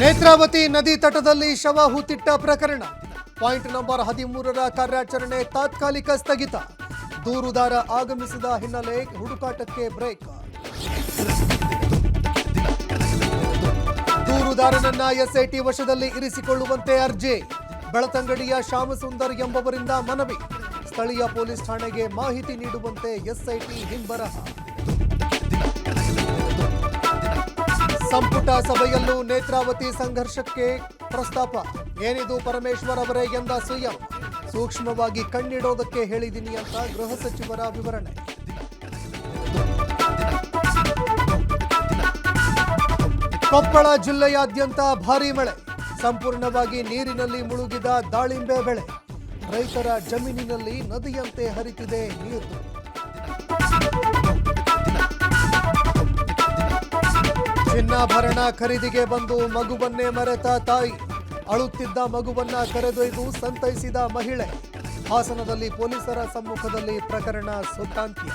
ನೇತ್ರಾವತಿ ನದಿ ತಟದಲ್ಲಿ ಶವ ಹೂತಿಟ್ಟ ಪ್ರಕರಣ ಪಾಯಿಂಟ್ ನಂಬರ್ 13ರ ಕಾರ್ಯಾಚರಣೆ ತಾತ್ಕಾಲಿಕ ಸ್ಥಗಿತ. ದೂರುದಾರ ಆಗಮಿಸಿದ ಹಿನ್ನೆಲೆ ಹುಡುಕಾಟಕ್ಕೆ ಬ್ರೇಕ್. ದೂರುದಾರನನ್ನ ಎಸ್ಐಟಿ ವಶದಲ್ಲಿ ಇರಿಸಿಕೊಳ್ಳುವಂತೆ ಅರ್ಜಿ. ಬೆಳತಂಗಡಿಯ ಶ್ಯಾಮಸುಂದರ್ ಎಂಬವರಿಂದ ಮನವಿ. ಸ್ಥಳೀಯ ಪೊಲೀಸ್ ಠಾಣೆಗೆ ಮಾಹಿತಿ ನೀಡುವಂತೆ ಎಸ್ಐಟಿ ಹಿಂಬರಹ. ಸಂಪುಟ ಸಭೆಯಲ್ಲೂ ನೇತ್ರಾವತಿ ಸಂಘರ್ಷಕ್ಕೆ ಪ್ರಸ್ತಾಪ. ಏನಿದು ಪರಮೇಶ್ವರ್ ಅವರೇ ಎಂದ ಸಿಎಂ. ಸೂಕ್ಷ್ಮವಾಗಿ ಕಣ್ಣಿಡೋದಕ್ಕೆ ಹೇಳಿದ್ದೀನಿ ಅಂತ ಗೃಹ ಸಚಿವರ ವಿವರಣೆ. ಕೊಪ್ಪಳ ಜಿಲ್ಲೆಯಾದ್ಯಂತ ಭಾರೀ ಮಳೆ. ಸಂಪೂರ್ಣವಾಗಿ ನೀರಿನಲ್ಲಿ ಮುಳುಗಿದ ದಾಳಿಂಬೆ ಬೆಳೆ. ರೈತರ ಜಮೀನಿನಲ್ಲಿ ನದಿಯಂತೆ ಹರಿತಿದೆ ನೀರು. ಚಿನ್ನಾಭರಣ ಖರೀದಿಗೆ ಬಂದು ಮಗುವನ್ನೇ ಮರೆತ ತಾಯಿ. ಅಳುತ್ತಿದ್ದ ಮಗುವನ್ನ ಕರೆದೊಯ್ದು ಸಂತೈಸಿದ ಮಹಿಳೆ. ಹಾಸನದಲ್ಲಿ ಪೊಲೀಸರ ಸಮ್ಮುಖದಲ್ಲಿ ಪ್ರಕರಣ ಸುಟ್ಟಾಂತ್ಯ.